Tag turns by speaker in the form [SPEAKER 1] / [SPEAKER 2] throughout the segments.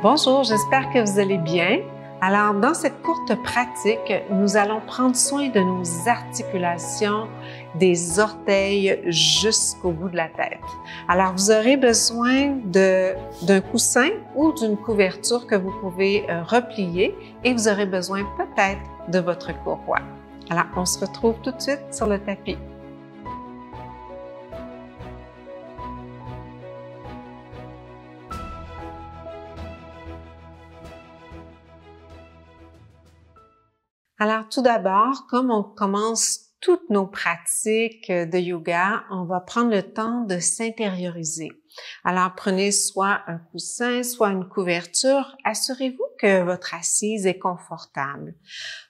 [SPEAKER 1] Bonjour, j'espère que vous allez bien. Alors, dans cette courte pratique, nous allons prendre soin de nos articulations, des orteils jusqu'au bout de la tête. Alors, vous aurez besoin d'un coussin ou d'une couverture que vous pouvez replier et vous aurez besoin peut-être de votre courroie. Alors, on se retrouve tout de suite sur le tapis. Alors, tout d'abord, comme on commence toutes nos pratiques de yoga, on va prendre le temps de s'intérioriser. Alors, prenez soit un coussin, soit une couverture. Assurez-vous que votre assise est confortable.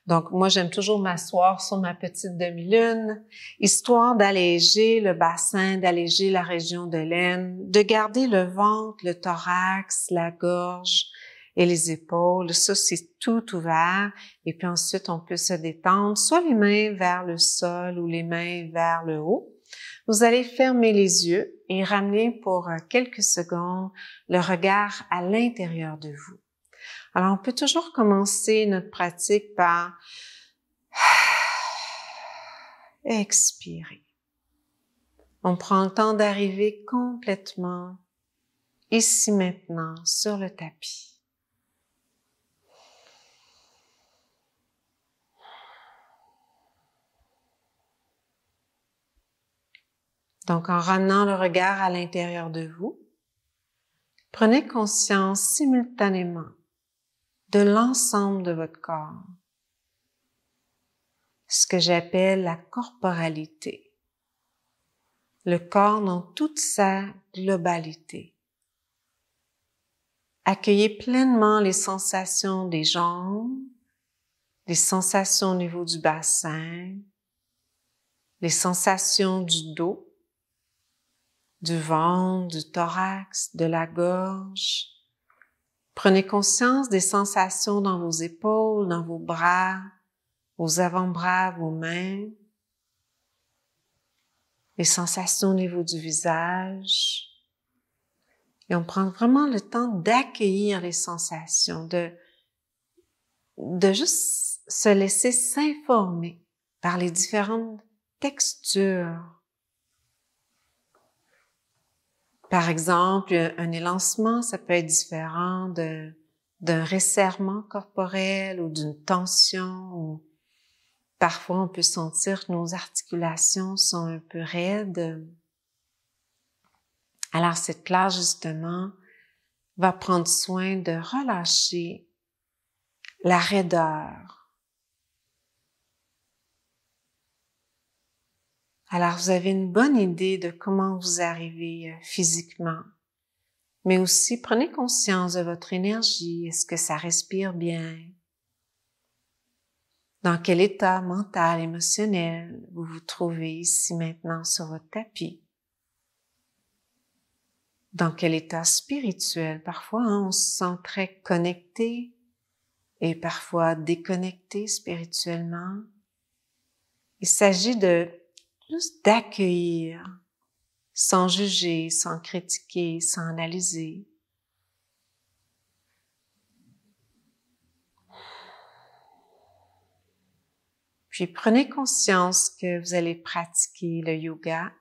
[SPEAKER 1] Donc, moi, j'aime toujours m'asseoir sur ma petite demi-lune, histoire d'alléger le bassin, d'alléger la région de l'aine, de garder le ventre, le thorax, la gorge et les épaules. Ça, c'est tout ouvert. Et puis ensuite, on peut se détendre, soit les mains vers le sol ou les mains vers le haut. Vous allez fermer les yeux et ramener pour quelques secondes le regard à l'intérieur de vous. Alors, on peut toujours commencer notre pratique par expirer. On prend le temps d'arriver complètement ici maintenant sur le tapis. Donc, en ramenant le regard à l'intérieur de vous, prenez conscience simultanément de l'ensemble de votre corps, ce que j'appelle la corporalité, le corps dans toute sa globalité. Accueillez pleinement les sensations des jambes, les sensations au niveau du bassin, les sensations du dos, du ventre, du thorax, de la gorge. Prenez conscience des sensations dans vos épaules, dans vos bras, vos avant-bras, vos mains. Les sensations au niveau du visage. Et on prend vraiment le temps d'accueillir les sensations, de juste se laisser s'informer par les différentes textures. Par exemple, un élancement, ça peut être différent d'un resserrement corporel ou d'une tension. Ou parfois, on peut sentir que nos articulations sont un peu raides. Alors, cette classe, justement, va prendre soin de relâcher la raideur. Alors, vous avez une bonne idée de comment vous arrivez physiquement, mais aussi prenez conscience de votre énergie. Est-ce que ça respire bien? Dans quel état mental, émotionnel vous vous trouvez ici maintenant sur votre tapis? Dans quel état spirituel? Parfois, on se sent très connecté et parfois déconnecté spirituellement. Il s'agit de juste d'accueillir, sans juger, sans critiquer, sans analyser. Puis prenez conscience que vous allez pratiquer le yoga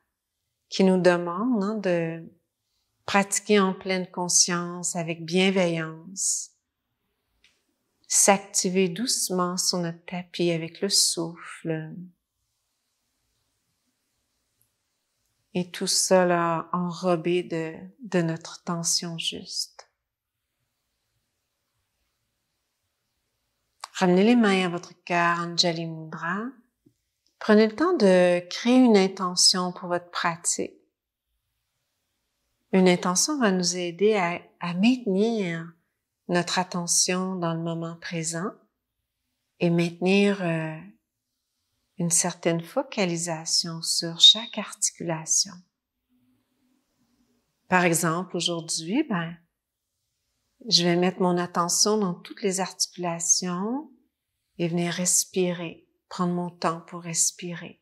[SPEAKER 1] qui nous demande de pratiquer en pleine conscience, avec bienveillance. S'activer doucement sur notre tapis avec le souffle. Et tout ça là, enrobé de notre tension juste. Ramenez les mains à votre cœur, Anjali Mudra. Prenez le temps de créer une intention pour votre pratique. Une intention va nous aider à maintenir notre attention dans le moment présent et maintenir une certaine focalisation sur chaque articulation. Par exemple, aujourd'hui, je vais mettre mon attention dans toutes les articulations et venir respirer, prendre mon temps pour respirer.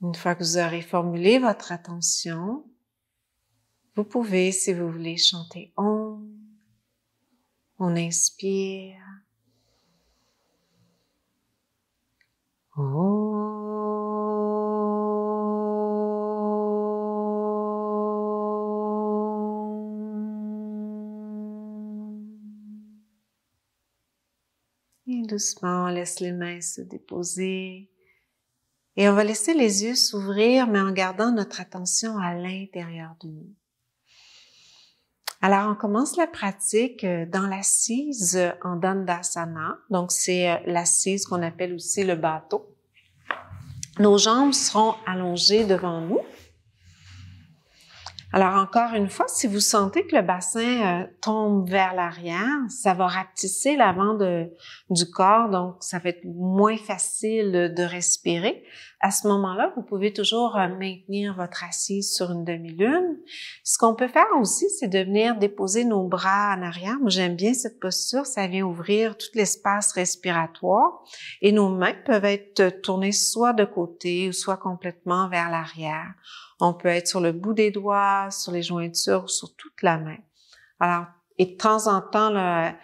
[SPEAKER 1] Une fois que vous aurez formulé votre attention, Vous pouvez, si vous voulez, chanter Om. On inspire. Et doucement, on laisse les mains se déposer. Et on va laisser les yeux s'ouvrir, mais en gardant notre attention à l'intérieur de nous. Alors, on commence la pratique dans l'assise en Dandasana. Donc, c'est l'assise qu'on appelle aussi le bateau. Nos jambes seront allongées devant nous. Alors, encore une fois, si vous sentez que le bassin tombe vers l'arrière, ça va rapetisser l'avant du corps, donc ça va être moins facile de respirer. À ce moment-là, vous pouvez toujours maintenir votre assise sur une demi-lune. Ce qu'on peut faire aussi, c'est de venir déposer nos bras en arrière. Moi, j'aime bien cette posture, ça vient ouvrir tout l'espace respiratoire et nos mains peuvent être tournées soit de côté ou soit complètement vers l'arrière. On peut être sur le bout des doigts, sur les jointures, sur toute la main. Alors, et de temps en temps, là,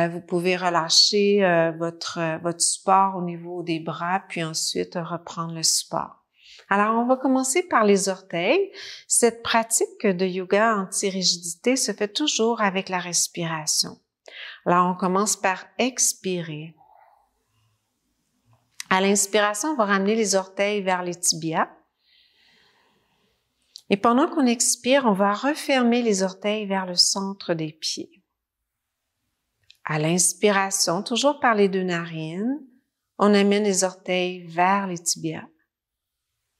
[SPEAKER 1] vous pouvez relâcher votre support au niveau des bras, puis ensuite reprendre le support. Alors, on va commencer par les orteils. Cette pratique de yoga anti-rigidité se fait toujours avec la respiration. Alors, on commence par expirer. À l'inspiration, on va ramener les orteils vers les tibias. Et pendant qu'on expire, on va refermer les orteils vers le centre des pieds. À l'inspiration, toujours par les deux narines, on amène les orteils vers les tibias.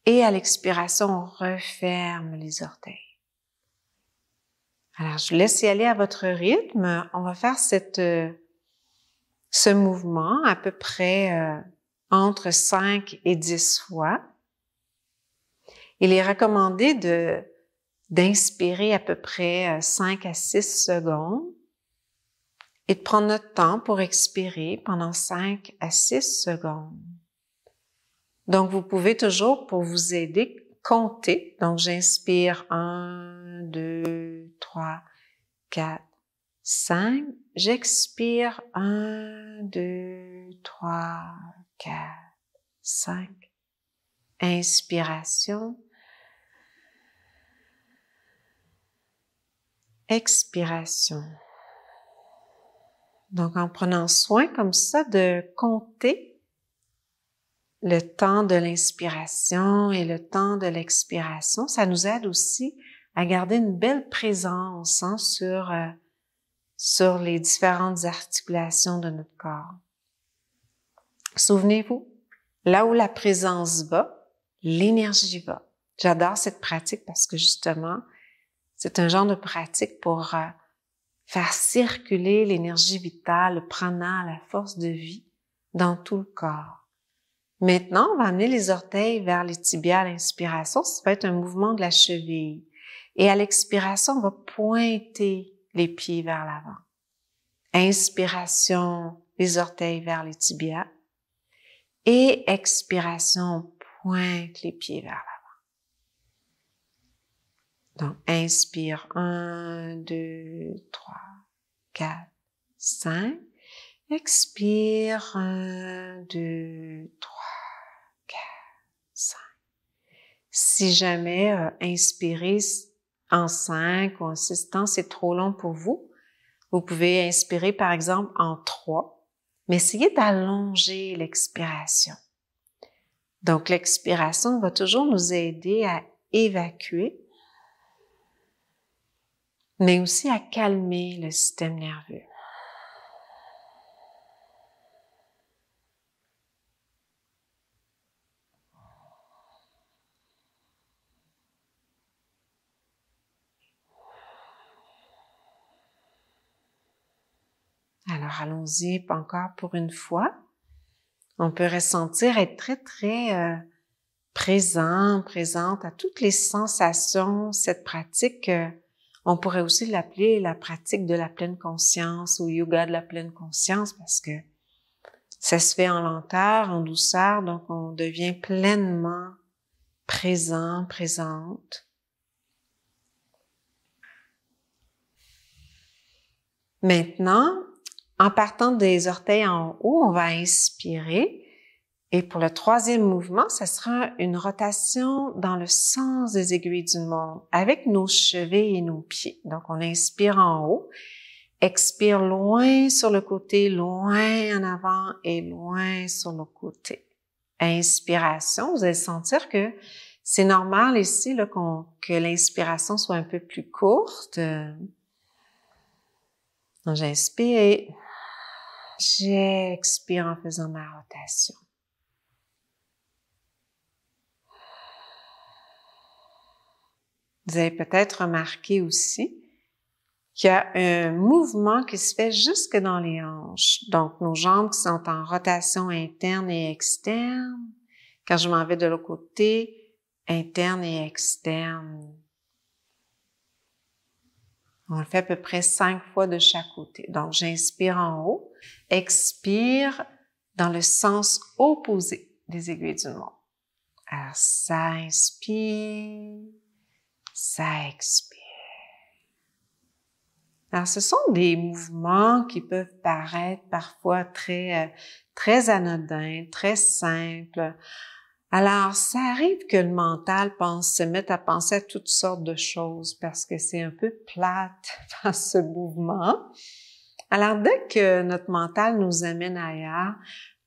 [SPEAKER 1] Et à l'expiration, on referme les orteils. Alors, je vous laisse y aller à votre rythme. On va faire ce mouvement à peu près entre 5 et 10 fois. Il est recommandé d'inspirer à peu près 5 à 6 secondes et de prendre notre temps pour expirer pendant 5 à 6 secondes. Donc, vous pouvez toujours, pour vous aider, compter. Donc, j'inspire 1, 2, 3, 4, 5. J'expire 1, 2, 3, 4, 5. Inspiration. Expiration. Donc, en prenant soin comme ça de compter le temps de l'inspiration et le temps de l'expiration, ça nous aide aussi à garder une belle présence sur les différentes articulations de notre corps. Souvenez-vous, là où la présence va, l'énergie va. J'adore cette pratique parce que justement, c'est un genre de pratique pour faire circuler l'énergie vitale, le prana, la force de vie dans tout le corps. Maintenant, on va amener les orteils vers les tibias à l'inspiration. Ça va être un mouvement de la cheville. Et à l'expiration, on va pointer les pieds vers l'avant. Inspiration, les orteils vers les tibias. Et expiration, on pointe les pieds vers l'avant. Donc, inspire 1, 2, 3, 4, 5. Expire 1, 2, 3, 4, 5. Si jamais inspirer en 5 ou en 6 temps, c'est trop long pour vous, vous pouvez inspirer par exemple en 3, mais essayez d'allonger l'expiration. Donc, l'expiration va toujours nous aider à évacuer, mais aussi à calmer le système nerveux. Alors, allons-y encore pour une fois. On peut ressentir être très présente à toutes les sensations. Cette pratique, on pourrait aussi l'appeler la pratique de la pleine conscience ou yoga de la pleine conscience parce que ça se fait en lenteur, en douceur, donc on devient pleinement présent, présente. Maintenant, en partant des orteils en haut, on va inspirer. Et pour le troisième mouvement, ce sera une rotation dans le sens des aiguilles du monde avec nos chevilles et nos pieds. Donc, on inspire en haut, expire loin sur le côté, loin en avant et loin sur le côté. Inspiration, vous allez sentir que c'est normal ici là, que l'inspiration soit un peu plus courte. Donc, j'inspire et j'expire en faisant ma rotation. Vous avez peut-être remarqué aussi qu'il y a un mouvement qui se fait jusque dans les hanches. Donc, nos jambes qui sont en rotation interne et externe. Quand je m'en vais de l'autre côté, interne et externe. On le fait à peu près 5 fois de chaque côté. Donc, j'inspire en haut, expire dans le sens opposé des aiguilles du monde. Alors, ça inspire, ça expire. Alors, ce sont des mouvements qui peuvent paraître parfois très anodins, très simples. Alors, ça arrive que le mental se mette à penser à toutes sortes de choses parce que c'est un peu plate dans ce mouvement. Alors, dès que notre mental nous amène ailleurs,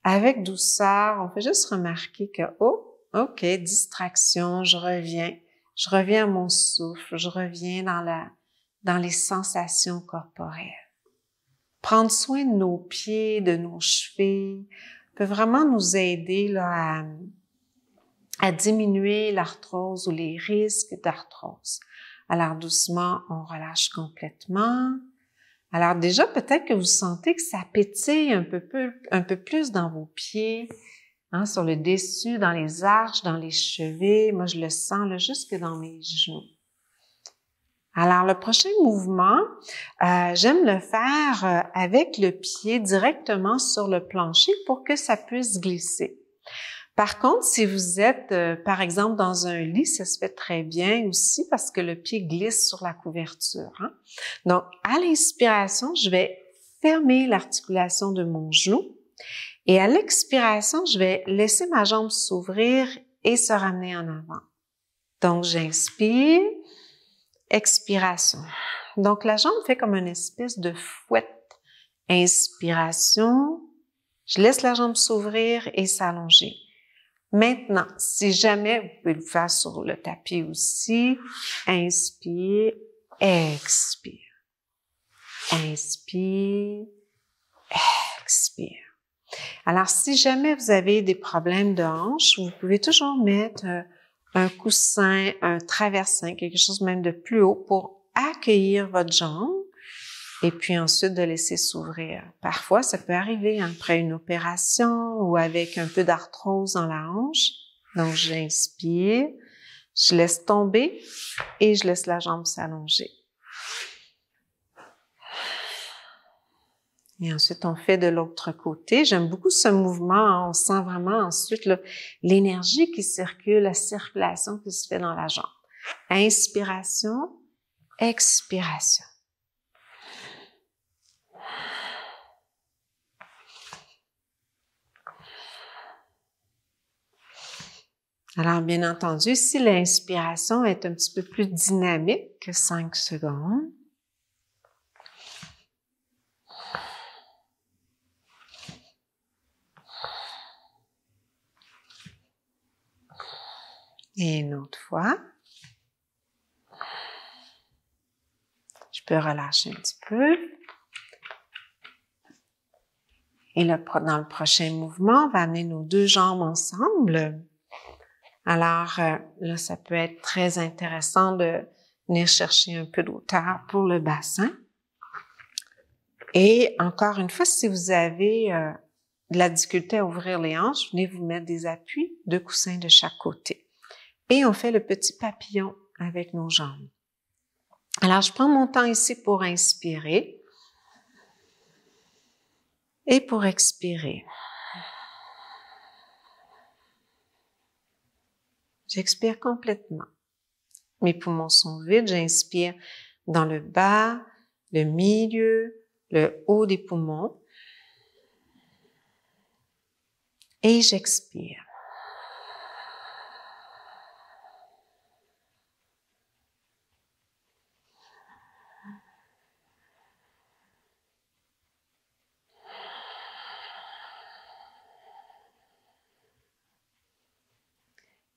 [SPEAKER 1] avec douceur, on fait juste remarquer que, oh, OK, distraction, je reviens à mon souffle, je reviens dans les sensations corporelles. Prendre soin de nos pieds, de nos chevilles, peut vraiment nous aider là, à diminuer l'arthrose ou les risques d'arthrose. Alors doucement, on relâche complètement. Alors déjà, peut-être que vous sentez que ça pétille un peu plus dans vos pieds, hein, sur le dessus, dans les arches, dans les chevilles. Moi, je le sens là, jusque dans mes genoux. Alors, le prochain mouvement, j'aime le faire avec le pied directement sur le plancher pour que ça puisse glisser. Par contre, si vous êtes, par exemple, dans un lit, ça se fait très bien aussi parce que le pied glisse sur la couverture. Hein? Donc, à l'inspiration, je vais fermer l'articulation de mon genou et à l'expiration, je vais laisser ma jambe s'ouvrir et se ramener en avant. Donc, j'inspire, expiration. Donc, la jambe fait comme une espèce de fouette. Inspiration, je laisse la jambe s'ouvrir et s'allonger. Maintenant, si jamais, vous pouvez le faire sur le tapis aussi, inspire, expire. Inspire, expire. Alors, si jamais vous avez des problèmes de hanche, vous pouvez toujours mettre un coussin, un traversin, quelque chose même de plus haut pour accueillir votre jambe et puis ensuite de laisser s'ouvrir. Parfois, ça peut arriver après une opération ou avec un peu d'arthrose dans la hanche. Donc, j'inspire, je laisse tomber et je laisse la jambe s'allonger. Et ensuite, on fait de l'autre côté. J'aime beaucoup ce mouvement. On sent vraiment ensuite là, l'énergie qui circule, la circulation qui se fait dans la jambe. Inspiration, expiration. Alors, bien entendu, si l'inspiration est un petit peu plus dynamique que 5 secondes, et une autre fois, je peux relâcher un petit peu. Et là, dans le prochain mouvement, on va amener nos deux jambes ensemble. Alors, là, ça peut être très intéressant de venir chercher un peu d'hauteur pour le bassin. Et encore une fois, si vous avez de la difficulté à ouvrir les hanches, venez vous mettre des appuis, 2 coussins de chaque côté. Et on fait le petit papillon avec nos jambes. Alors, je prends mon temps ici pour inspirer et pour expirer. J'expire complètement. Mes poumons sont vides. J'inspire dans le bas, le milieu, le haut des poumons. Et j'expire.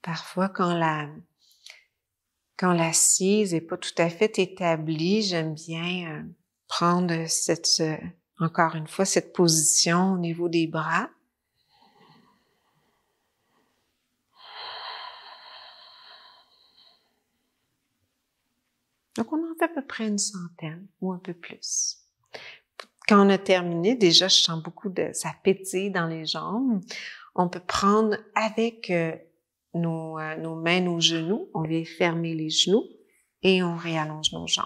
[SPEAKER 1] Parfois, quand l'assise n'est pas tout à fait établie, j'aime bien prendre encore une fois, cette position au niveau des bras. Donc, on en fait à peu près une centaine ou un peu plus. Quand on a terminé, déjà, je sens beaucoup ça pétille dans les jambes. On peut prendre avec nos mains, nos genoux, on vient fermer les genoux et on réallonge nos jambes.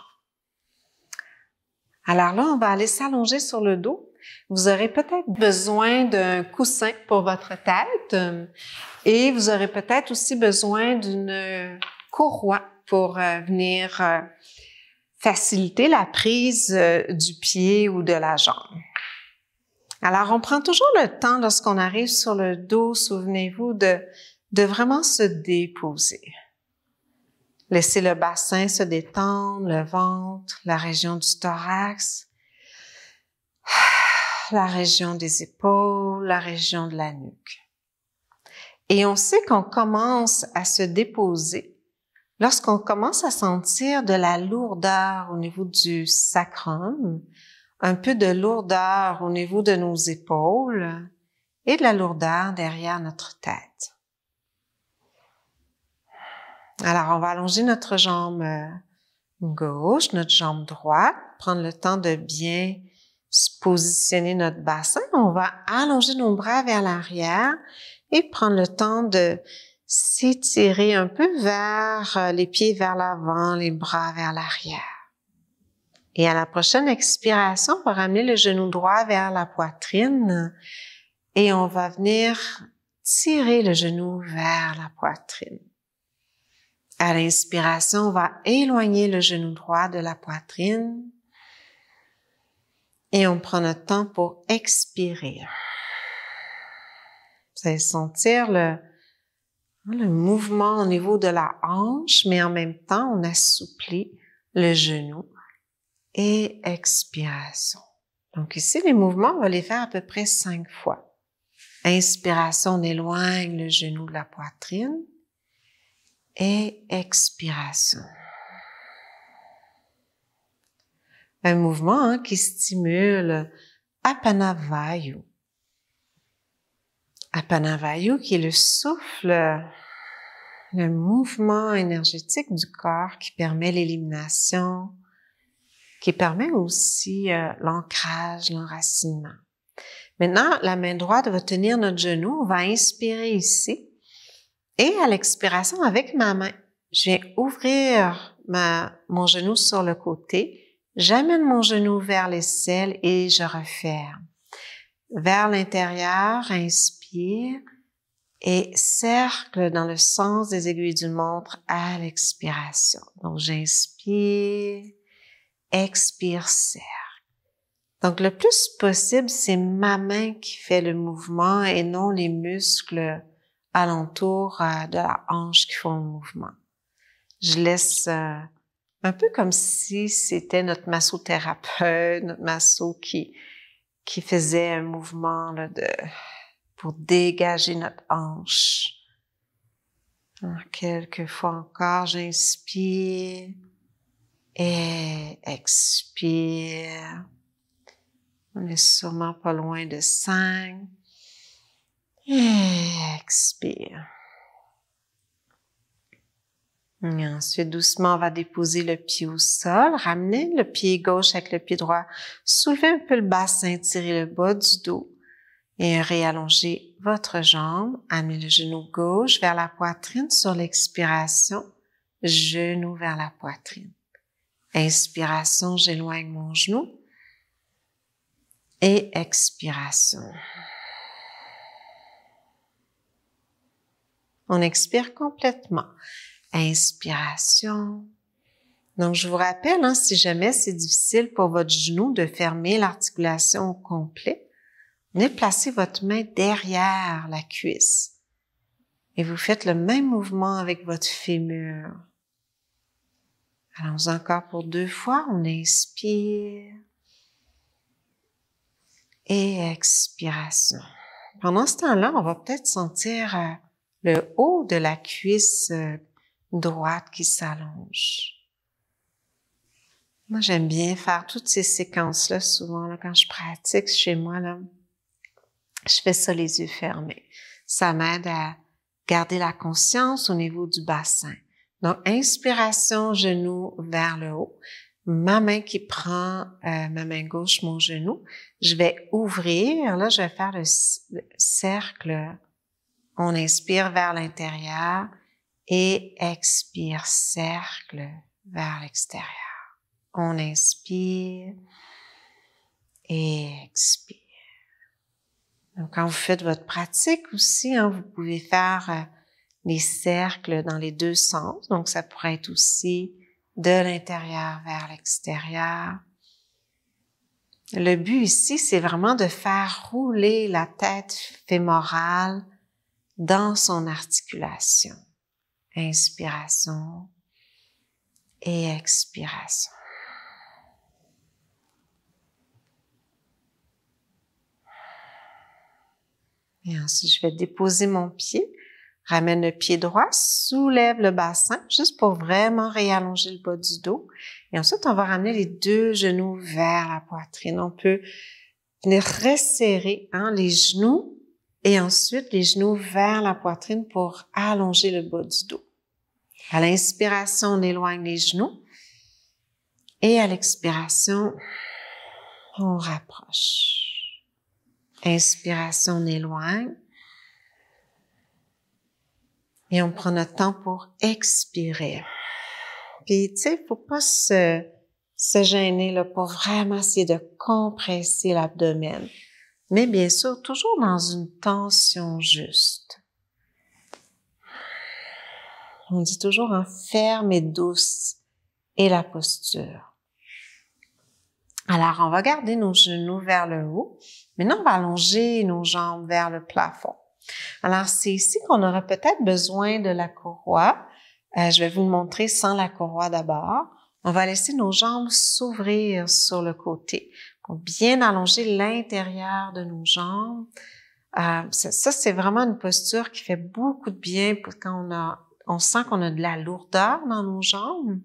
[SPEAKER 1] Alors là, on va aller s'allonger sur le dos. Vous aurez peut-être besoin d'un coussin pour votre tête et vous aurez peut-être aussi besoin d'une courroie pour venir faciliter la prise du pied ou de la jambe. Alors, on prend toujours le temps lorsqu'on arrive sur le dos, souvenez-vous, de vraiment se déposer. Laissez le bassin se détendre, le ventre, la région du thorax, la région des épaules, la région de la nuque. Et on sait qu'on commence à se déposer lorsqu'on commence à sentir de la lourdeur au niveau du sacrum, un peu de lourdeur au niveau de nos épaules et de la lourdeur derrière notre tête. Alors, on va allonger notre jambe gauche, notre jambe droite, prendre le temps de bien se positionner notre bassin. On va allonger nos bras vers l'arrière et prendre le temps de s'étirer un peu vers les pieds vers l'avant, les bras vers l'arrière. Et à la prochaine expiration, on va ramener le genou droit vers la poitrine et on va venir tirer le genou vers la poitrine. À l'inspiration, on va éloigner le genou droit de la poitrine et on prend notre temps pour expirer. Vous allez sentir le mouvement au niveau de la hanche, mais en même temps, on assouplit le genou et expiration. Donc ici, les mouvements, on va les faire à peu près 5 fois. Inspiration, on éloigne le genou de la poitrine. Et expiration. Un mouvement qui stimule Apana Vayu. Apana Vayu qui est le souffle, le mouvement énergétique du corps qui permet l'élimination, qui permet aussi l'ancrage, l'enracinement. Maintenant, la main droite va tenir notre genou. On va inspirer ici. Et à l'expiration, avec ma main, je viens ouvrir mon genou sur le côté. J'amène mon genou vers l'aisselle et je referme. Vers l'intérieur, inspire et cercle dans le sens des aiguilles d'une montre à l'expiration. Donc, j'inspire, expire, cercle. Donc, le plus possible, c'est ma main qui fait le mouvement et non les muscles alentour de la hanche qui font le mouvement. Je laisse un peu comme si c'était notre massothérapeute, notre masso qui faisait un mouvement là, pour dégager notre hanche. Alors, quelques fois encore, j'inspire et expire. On est sûrement pas loin de 5. Et expire. Et ensuite, doucement, on va déposer le pied au sol, ramener le pied gauche avec le pied droit, soulever un peu le bassin, tirer le bas du dos et réallonger votre jambe. Amenez le genou gauche vers la poitrine sur l'expiration, genou vers la poitrine. Inspiration, j'éloigne mon genou et expiration. On expire complètement. Inspiration Donc, je vous rappelle, hein, si jamais c'est difficile pour votre genou de fermer l'articulation au complet, venez placer votre main derrière la cuisse et vous faites le même mouvement avec votre fémur. Allons encore pour 2 fois. On inspire et expiration. Pendant ce temps-là, on va peut-être sentir le haut de la cuisse droite qui s'allonge. Moi, j'aime bien faire toutes ces séquences-là souvent là, quand je pratique chez moi. Là, je fais ça les yeux fermés. Ça m'aide à garder la conscience au niveau du bassin. Donc, inspiration, genou vers le haut. Ma main qui prend, ma main gauche, mon genou. Je vais ouvrir. Là, je vais faire le cercle. On inspire vers l'intérieur et expire, cercle vers l'extérieur. On inspire et expire. Donc, quand vous faites votre pratique aussi, hein, vous pouvez faire les cercles dans les 2 sens. Donc, ça pourrait être aussi de l'intérieur vers l'extérieur. Le but ici, c'est vraiment de faire rouler la tête fémorale dans son articulation. Inspiration et expiration. Et ensuite, je vais déposer mon pied, ramène le pied droit, soulève le bassin, juste pour vraiment réallonger le bas du dos. Et ensuite, on va ramener les 2 genoux vers la poitrine. On peut venir resserrer les genoux et ensuite les genoux vers la poitrine pour allonger le bas du dos. À l'inspiration, on éloigne les genoux et à l'expiration, on rapproche. Inspiration, on éloigne. Et on prend notre temps pour expirer. Puis, tu sais, faut pas se gêner là, pour vraiment essayer de compresser l'abdomen. Mais bien sûr, toujours dans une tension juste. On dit toujours ferme et douce est la posture. Alors, on va garder nos genoux vers le haut. Maintenant, on va allonger nos jambes vers le plafond. Alors, c'est ici qu'on aura peut-être besoin de la courroie. Je vais vous le montrer sans la courroie d'abord. On va laisser nos jambes s'ouvrir sur le côté pour bien allonger l'intérieur de nos jambes. Ça, c'est vraiment une posture qui fait beaucoup de bien pour quand on sent qu'on a de la lourdeur dans nos jambes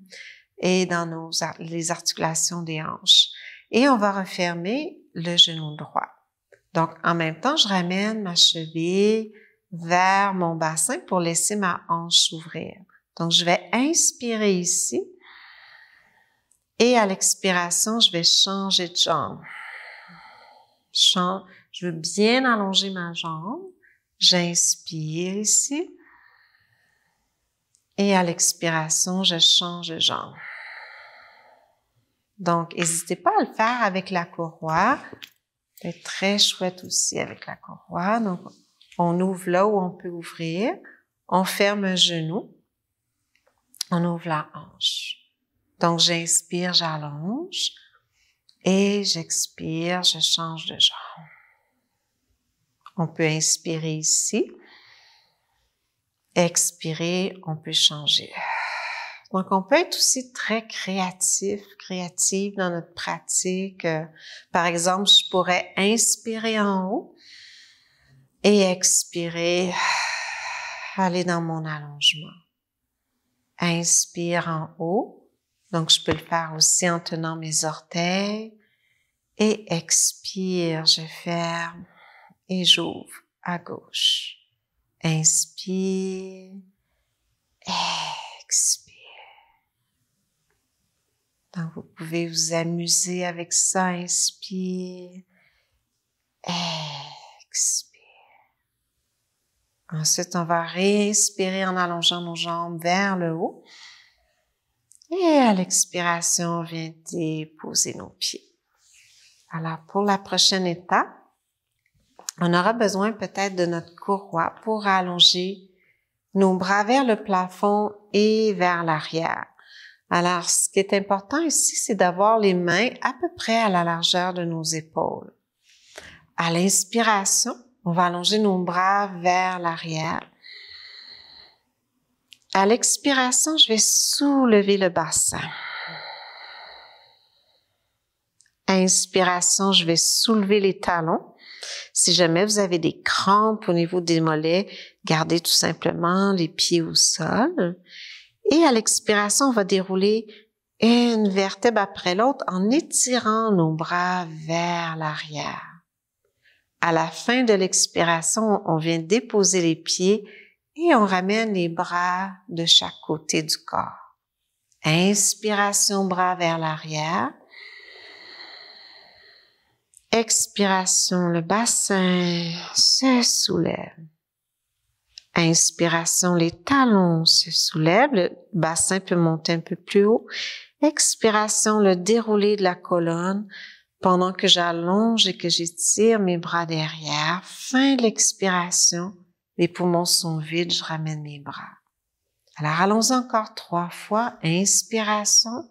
[SPEAKER 1] et dans les articulations des hanches. Et on va refermer le genou droit. Donc, en même temps, je ramène ma cheville vers mon bassin pour laisser ma hanche s'ouvrir. Donc, je vais inspirer ici. Et à l'expiration, je vais changer de jambe. Je veux bien allonger ma jambe. J'inspire ici. Et à l'expiration, je change de jambe. Donc, n'hésitez pas à le faire avec la courroie. C'est très chouette aussi avec la courroie. Donc, on ouvre là où on peut ouvrir. On ferme un genou. On ouvre la hanche. Donc, j'inspire, j'allonge. Et j'expire, je change de jambe. On peut inspirer ici. Expirer, on peut changer. Donc, on peut être aussi très créative dans notre pratique. Par exemple, je pourrais inspirer en haut et expirer, aller dans mon allongement. Inspire en haut. Donc, je peux le faire aussi en tenant mes orteils. Et expire, je ferme et j'ouvre à gauche. Inspire, expire. Donc, vous pouvez vous amuser avec ça. Inspire, expire. Ensuite, on va réinspirer en allongeant nos jambes vers le haut. Et à l'expiration, on vient déposer nos pieds. Alors, pour la prochaine étape, on aura besoin peut-être de notre courroie pour allonger nos bras vers le plafond et vers l'arrière. Alors, ce qui est important ici, c'est d'avoir les mains à peu près à la largeur de nos épaules. À l'inspiration, on va allonger nos bras vers l'arrière. À l'expiration, je vais soulever le bassin. Inspiration, je vais soulever les talons. Si jamais vous avez des crampes au niveau des mollets, gardez tout simplement les pieds au sol. Et à l'expiration, on va dérouler une vertèbre après l'autre en étirant nos bras vers l'arrière. À la fin de l'expiration, on vient déposer les pieds et on ramène les bras de chaque côté du corps. Inspiration, bras vers l'arrière. Expiration, le bassin se soulève. Inspiration, les talons se soulèvent, le bassin peut monter un peu plus haut. Expiration, le déroulé de la colonne pendant que j'allonge et que j'étire mes bras derrière. Fin de l'expiration, les poumons sont vides, je ramène mes bras. Alors allons-y encore 3 fois. Inspiration.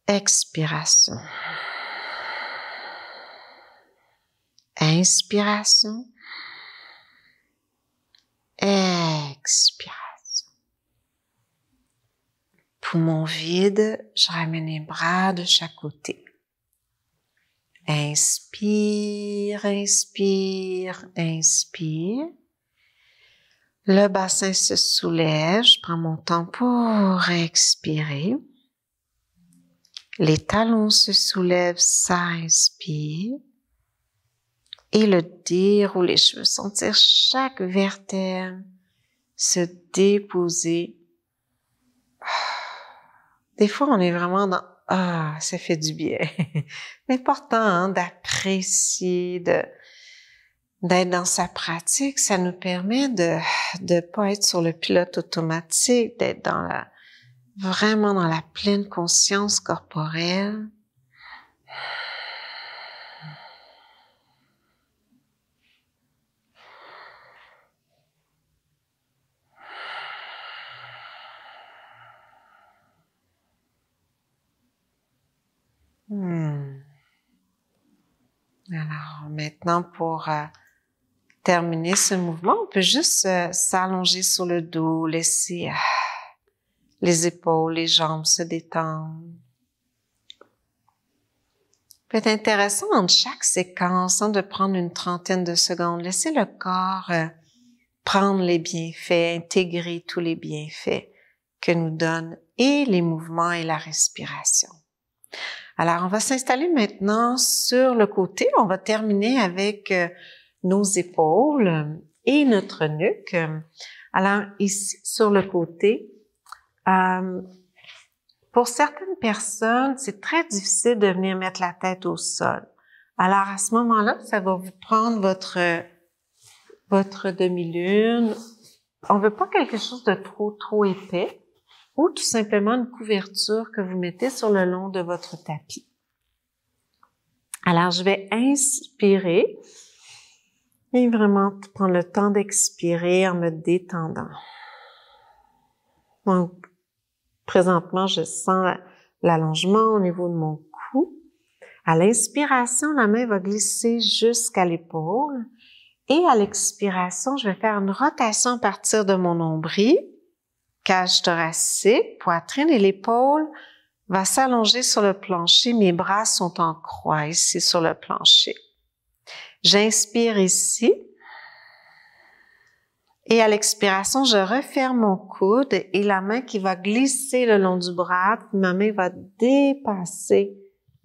[SPEAKER 1] Expiration. Inspiration. Expiration. Poumon vide, je ramène les bras de chaque côté. Inspire, inspire, inspire. Le bassin se soulève, je prends mon temps pour expirer. Les talons se soulèvent, ça inspire. Et le déroulé, je veux sentir chaque vertèbre se déposer. Des fois, on est vraiment dans « Ah, ça fait du bien ». C'est important d'apprécier, d'être dans sa pratique. Ça nous permet de pas être sur le pilote automatique, d'être vraiment dans la pleine conscience corporelle. Alors, maintenant, pour terminer ce mouvement, on peut juste s'allonger sur le dos, laisser les épaules, les jambes se détendre. peut être intéressant entre chaque séquence de prendre une trentaine de secondes, laisser le corps prendre les bienfaits, intégrer tous les bienfaits que nous donnent et les mouvements et la respiration. Alors, on va s'installer maintenant sur le côté. On va terminer avec nos épaules et notre nuque. Alors, ici, sur le côté, pour certaines personnes, c'est très difficile de venir mettre la tête au sol. Alors, à ce moment-là, ça va vous prendre votre demi-lune. On veut pas quelque chose de trop épais ou tout simplement une couverture que vous mettez sur le long de votre tapis. Alors, je vais inspirer et vraiment prendre le temps d'expirer en me détendant. Donc, présentement, je sens l'allongement au niveau de mon cou. À l'inspiration, la main va glisser jusqu'à l'épaule. Et à l'expiration, je vais faire une rotation à partir de mon nombril, cage thoracique, poitrine et l'épaule va s'allonger sur le plancher. Mes bras sont en croix ici sur le plancher. J'inspire ici. Et à l'expiration, je referme mon coude et la main qui va glisser le long du bras, puis ma main va dépasser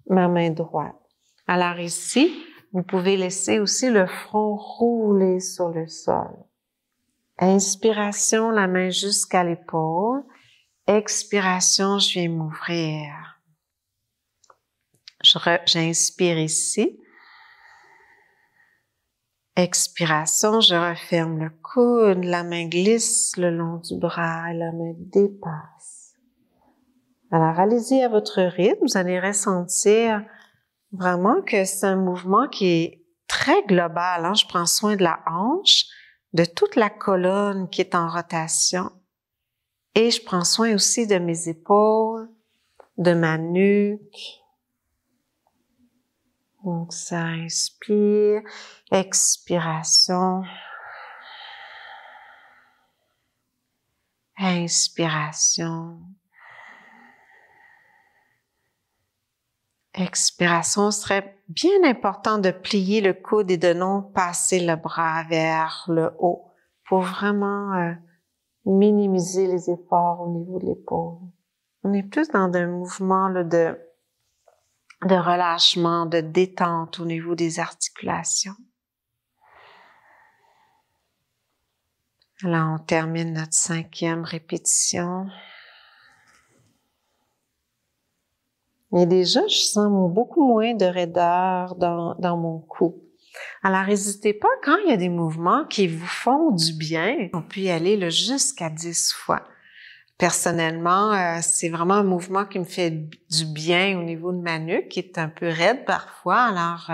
[SPEAKER 1] ma main droite. Alors ici, vous pouvez laisser aussi le front rouler sur le sol. Inspiration, la main jusqu'à l'épaule. Expiration, je viens m'ouvrir. J'inspire ici. Expiration, je referme le coude, la main glisse le long du bras et la main dépasse. Alors, allez-y à votre rythme, vous allez ressentir vraiment que c'est un mouvement qui est très global. Je prends soin de la hanche, de toute la colonne qui est en rotation. Et je prends soin aussi de mes épaules, de ma nuque. Donc, ça inspire, expiration, inspiration, expiration. Ce serait bien important de plier le coude et de non passer le bras vers le haut pour vraiment minimiser les efforts au niveau de l'épaule. On est plus dans un mouvement là, de relâchement, de détente au niveau des articulations. Là, on termine notre 5e répétition. Et déjà, je sens beaucoup moins de raideur dans mon cou. Alors, n'hésitez pas, quand il y a des mouvements qui vous font du bien, on peut y aller là, jusqu'à 10 fois. Personnellement, c'est vraiment un mouvement qui me fait du bien au niveau de ma nuque, qui est un peu raide parfois. Alors,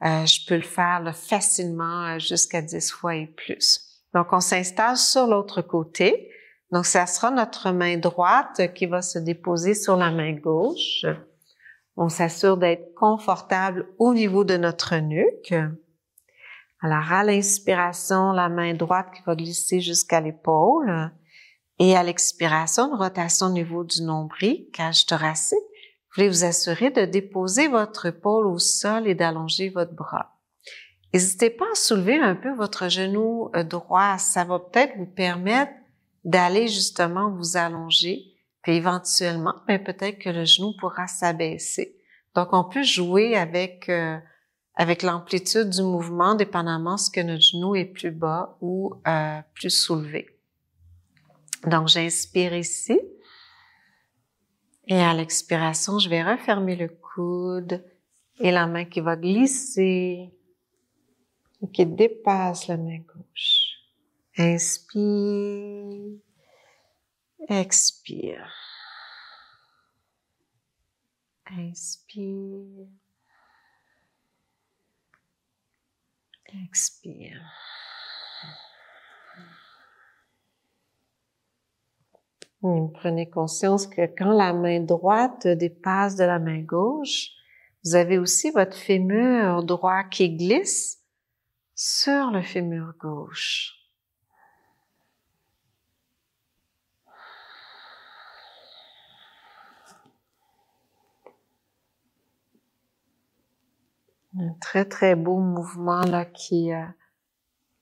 [SPEAKER 1] je peux le faire là, facilement jusqu'à 10 fois et plus. Donc, on s'installe sur l'autre côté. Donc, ça sera notre main droite qui va se déposer sur la main gauche. On s'assure d'être confortable au niveau de notre nuque. Alors, à l'inspiration, la main droite qui va glisser jusqu'à l'épaule. Et à l'expiration, une rotation au niveau du nombril, cage thoracique. Vous voulez vous assurer de déposer votre épaule au sol et d'allonger votre bras. N'hésitez pas à soulever un peu votre genou droit. Ça va peut-être vous permettre d'aller justement vous allonger. Puis éventuellement, peut-être que le genou pourra s'abaisser. Donc, on peut jouer avec l'amplitude du mouvement, dépendamment ce que notre genou est plus bas ou plus soulevé. Donc, j'inspire ici. Et à l'expiration, je vais refermer le coude et la main qui va glisser et qui dépasse la main gauche. Inspire. Expire. Inspire. Expire. Et prenez conscience que quand la main droite dépasse de la main gauche, vous avez aussi votre fémur droit qui glisse sur le fémur gauche. Un très, très beau mouvement là qui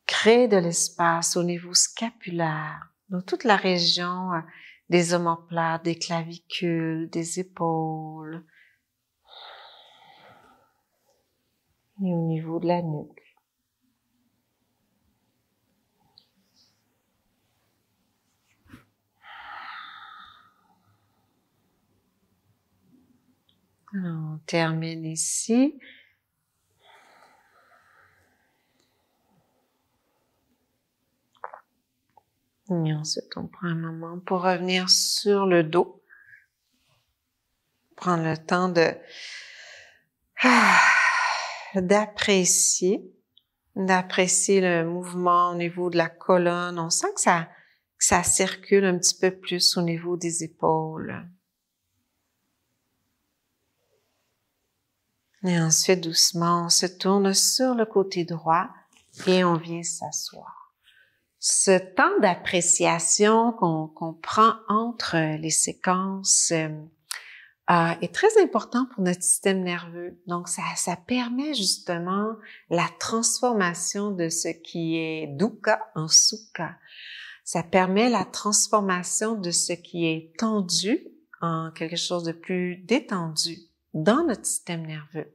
[SPEAKER 1] crée de l'espace au niveau scapulaire, dans toute la région des omoplates, des clavicules, des épaules et au niveau de la nuque. Alors, on termine ici. Et ensuite, on prend un moment pour revenir sur le dos. Prendre le temps d'apprécier le mouvement au niveau de la colonne. On sent que ça circule un petit peu plus au niveau des épaules. Et ensuite, doucement, on se tourne sur le côté droit et on vient s'asseoir. Ce temps d'appréciation qu'on prend entre les séquences est très important pour notre système nerveux. Donc, ça permet justement la transformation de ce qui est dukkha en sukha. Ça permet la transformation de ce qui est tendu en quelque chose de plus détendu dans notre système nerveux.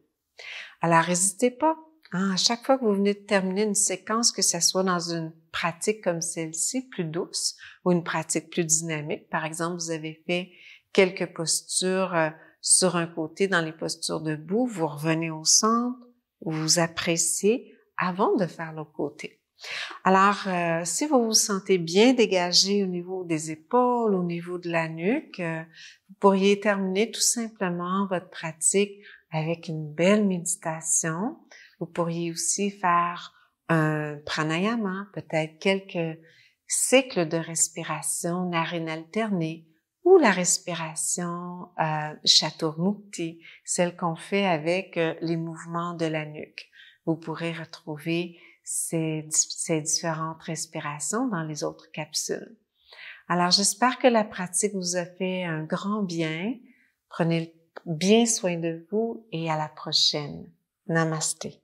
[SPEAKER 1] Alors, n'hésitez pas. À chaque fois que vous venez de terminer une séquence, que ce soit dans une pratique comme celle-ci, plus douce, ou une pratique plus dynamique, par exemple, vous avez fait quelques postures sur un côté dans les postures debout, vous revenez au centre, vous appréciez avant de faire l'autre côté. Alors, si vous vous sentez bien dégagé au niveau des épaules, au niveau de la nuque, vous pourriez terminer tout simplement votre pratique avec une belle méditation. Vous pourriez aussi faire un pranayama, peut-être cycle de respiration, narine alternée, ou la respiration Chaturmukti, celle qu'on fait avec les mouvements de la nuque. Vous pourrez retrouver ces différentes respirations dans les autres capsules. Alors, j'espère que la pratique vous a fait un grand bien. Prenez bien soin de vous et à la prochaine. Namasté.